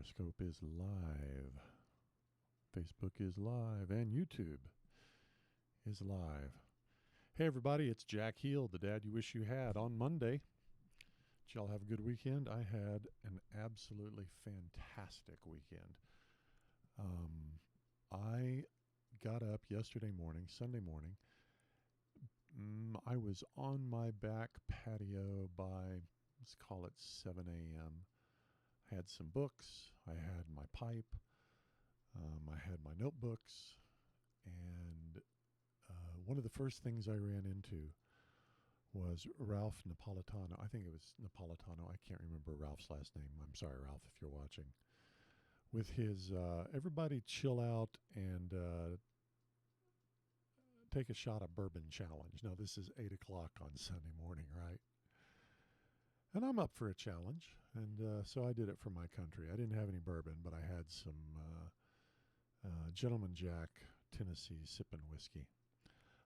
Periscope is live. Facebook is live. And YouTube is live. Hey, everybody, it's Jack Heel, the dad you wish you had, on Monday. Did y'all have a good weekend? I had an absolutely fantastic weekend. I got up yesterday morning, Sunday morning. I was on my back patio by, let's call it 7 a.m. I had some books, I had my pipe, I had my notebooks, and one of the first things I ran into was Ralph Napolitano. I think it was Napolitano. I can't remember Ralph's last name. I'm sorry, Ralph, if you're watching. With his everybody chill out and take a shot of bourbon challenge. Now, this is 8 o'clock on Sunday morning, right? And I'm up for a challenge, and so I did it for my country. I didn't have any bourbon, but I had some Gentleman Jack Tennessee sipping whiskey.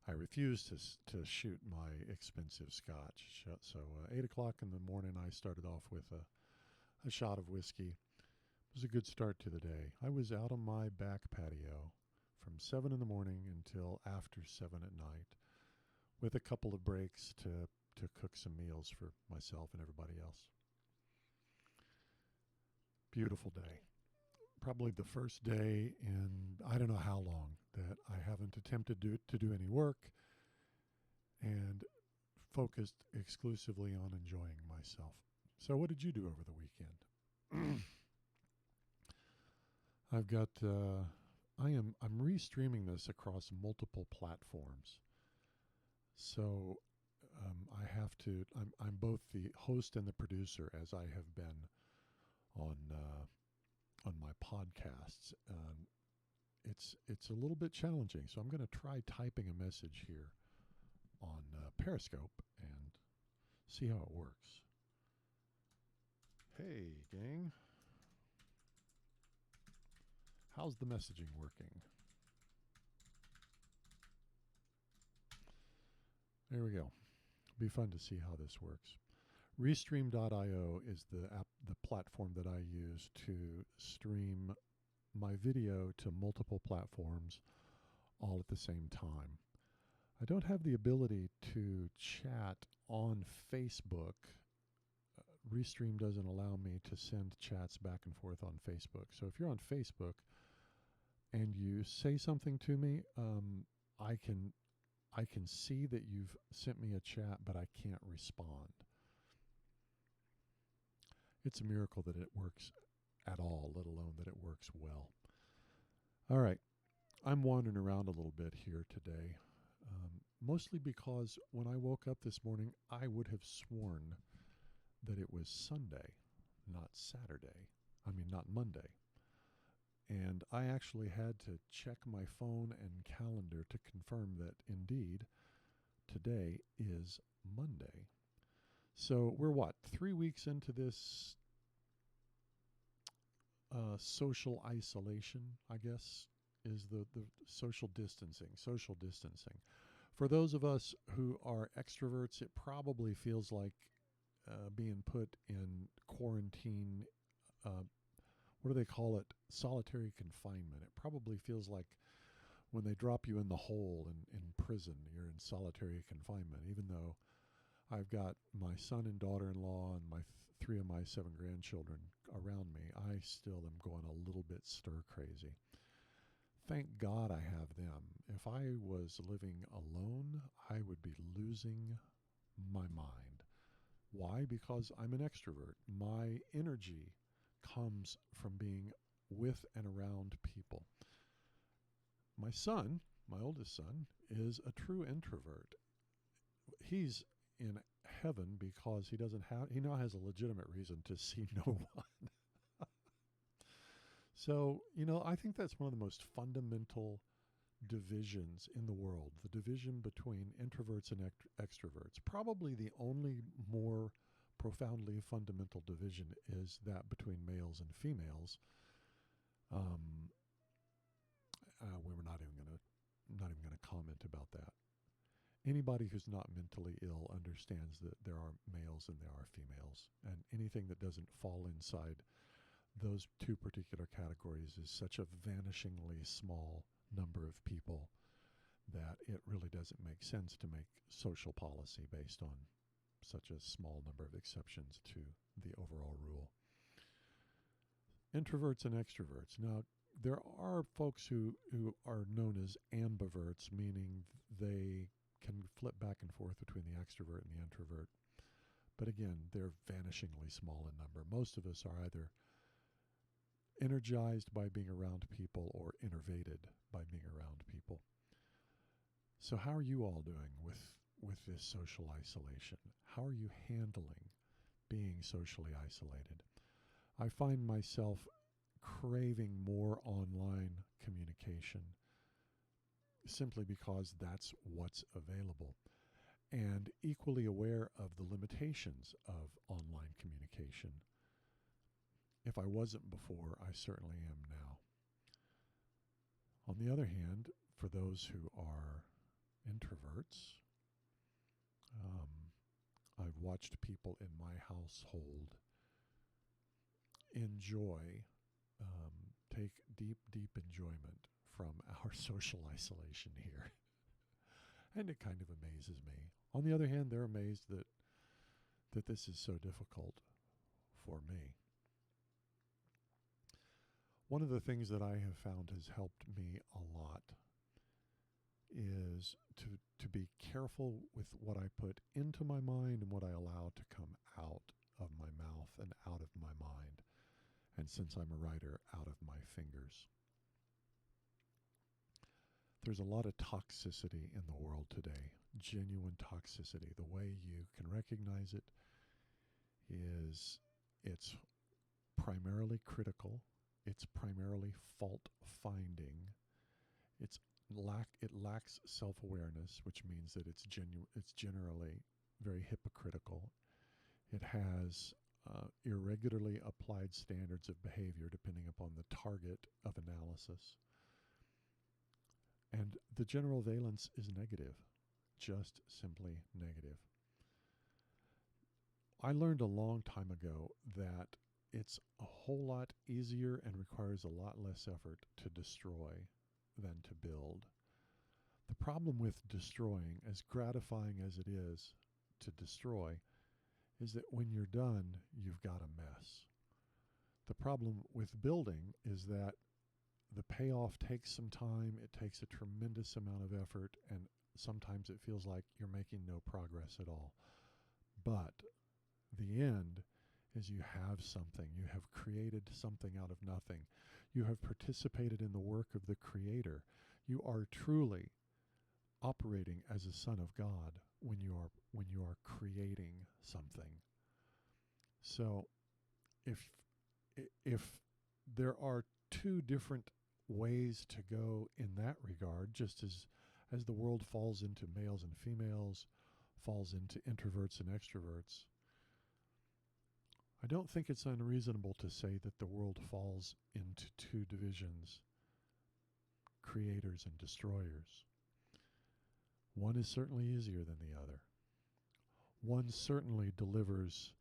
I refused to shoot my expensive scotch. So 8 o'clock in the morning, I started off with a shot of whiskey. It was a good start to the day. I was out on my back patio from 7 in the morning until after 7 at night, with a couple of breaks to cook some meals for myself and everybody else. Beautiful day. Probably the first day in I don't know how long that I haven't attempted to do any work and focused exclusively on enjoying myself. So what did you do over the weekend? I've got I'm restreaming this across multiple platforms. So I'm both the host and the producer, as I have been on my podcasts. It's a little bit challenging, so I'm going to try typing a message here on Periscope and see how it works. Hey, gang. How's the messaging working? There we go. It'll be fun to see how this works. Restream IO is the platform that I use to stream my video to multiple platforms all at the same time. I don't have the ability to chat on Facebook. Restream doesn't allow me to send chats back and forth on Facebook. So if you're on Facebook and you say something to me, I can see that you've sent me a chat, but I can't respond. It's a miracle that it works at all, let alone that it works well. All right. I'm wandering around a little bit here today, mostly because when I woke up this morning, I would have sworn that it was Sunday, not Saturday. I mean, not Monday. And I actually had to check my phone and calendar to confirm that indeed today is Monday. So we're 3 weeks into this social isolation, I guess, is the social distancing. For those of us who are extroverts, it probably feels like being put in quarantine, what do they call it? Solitary confinement. It probably feels like when they drop you in the hole in prison, you're in solitary confinement, even though I've got my son and daughter-in-law and 3 of my 7 grandchildren around me. I still am going a little bit stir crazy. Thank God I have them. If I was living alone, I would be losing my mind. Why? Because I'm an extrovert. My energy comes from being with and around people. My son, my oldest son, is a true introvert. He's in heaven because he now has a legitimate reason to see no one. So, I think that's one of the most fundamental divisions in the world, the division between introverts and extroverts. Probably the only more profoundly fundamental division is that between males and females. We're not even going to comment about that. Anybody who's not mentally ill understands that there are males and there are females, and anything that doesn't fall inside those two particular categories is such a vanishingly small number of people that it really doesn't make sense to make social policy based on such a small number of exceptions to the overall rule. Introverts and extroverts. Now, there are folks who are known as ambiverts, meaning they can flip back and forth between the extrovert and the introvert. But again, they're vanishingly small in number. Most of us are either energized by being around people or innervated by being around people. So how are you all doing with this social isolation? How are you handling being socially isolated? I find myself craving more online communication simply because that's what's available, and equally aware of the limitations of online communication. If I wasn't before, I certainly am now. On the other hand, for those who are introverts, I've watched people in my household take deep enjoyment from our social isolation here. And it kind of amazes me. On the other hand, they're amazed that this is so difficult for me. One of the things that I have found has helped me a lot is to be careful with what I put into my mind and what I allow to come out of my mouth and out of my mind. And since I'm a writer, out of my fingers. There's a lot of toxicity in the world today, genuine toxicity. The way you can recognize it is it's primarily critical, it's primarily fault finding, it lacks self-awareness, which means that it's generally very hypocritical. It has irregularly applied standards of behavior depending upon the target of analysis. And the general valence is negative, just simply negative. I learned a long time ago that it's a whole lot easier and requires a lot less effort to destroy than to build. The problem with destroying, as gratifying as it is to destroy, is that when you're done, you've got a mess. The problem with building is that the payoff takes some time, it takes a tremendous amount of effort, and sometimes it feels like you're making no progress at all. But the end is you have something. You have created something out of nothing. You have participated in the work of the Creator. You are truly operating as a son of God when you are creating something. So if there are two different ways to go in that regard, just as the world falls into males and females, falls into introverts and extroverts, I don't think it's unreasonable to say that the world falls into two divisions, creators and destroyers. One is certainly easier than the other. One certainly delivers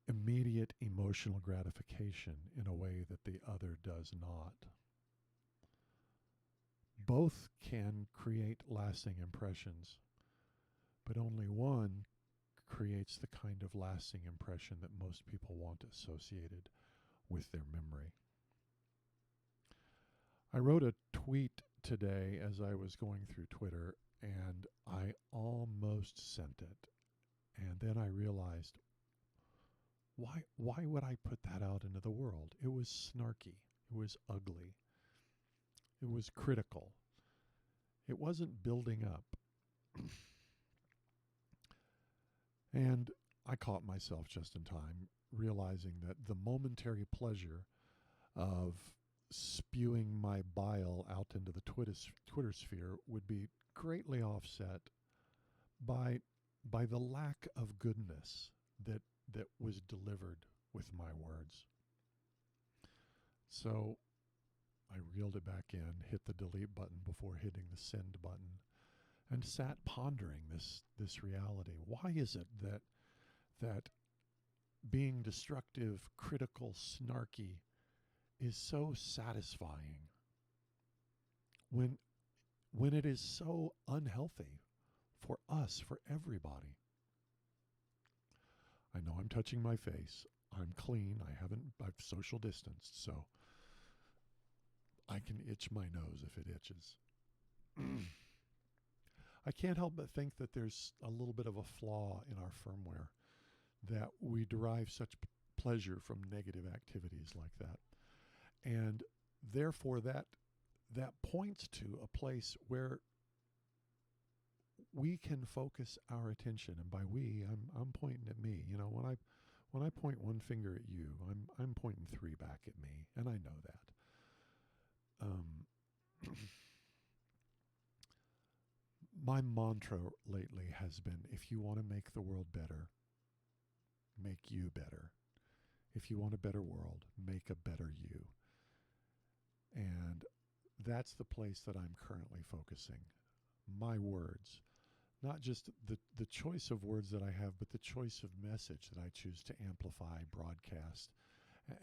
immediate emotional gratification in a way that the other does not. Both can create lasting impressions, but only one creates the kind of lasting impression that most people want associated with their memory. I wrote a tweet today as I was going through Twitter, and I almost sent it. And then I realized, why would I put that out into the world? It was snarky. It was ugly. It was critical. It wasn't building up. And I caught myself just in time, realizing that the momentary pleasure of spewing my bile out into the Twitter sphere would be greatly offset by the lack of goodness that was delivered with my words. So I reeled it back in, hit the delete button before hitting the send button, and sat pondering this reality. Why is it that being destructive, critical, snarky is so satisfying when it is so unhealthy for us, for everybody. I know I'm touching my face. I'm clean. I've social distanced, so I can itch my nose if it itches. I can't help but think that there's a little bit of a flaw in our firmware, that we derive such pleasure from negative activities like that. And therefore that points to a place where we can focus our attention. And by we, I'm pointing at me. You know, when I point one finger at you, I'm pointing three back at me, and I know that. My mantra lately has been, if you want to make the world better, make you better. If you want a better world, make a better you. And that's the place that I'm currently focusing. My words, not just the choice of words that I have, but the choice of message that I choose to amplify, broadcast,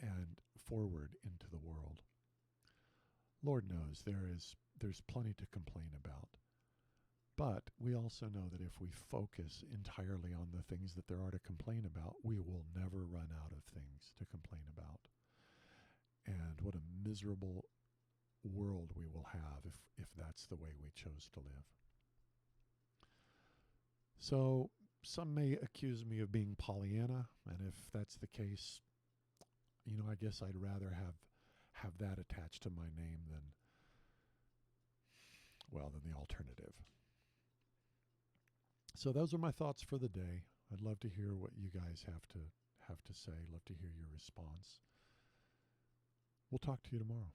and forward into the world. Lord knows there's plenty to complain about. But we also know that if we focus entirely on the things that there are to complain about, we will never run out of things to complain about. And what a miserable world we will have if that's the way we chose to live. So some may accuse me of being Pollyanna, and if that's the case, you know, I guess I'd rather have that attached to my name than the alternative. So those are my thoughts for the day. I'd love to hear what you guys have to say. Love to hear your response. We'll talk to you tomorrow.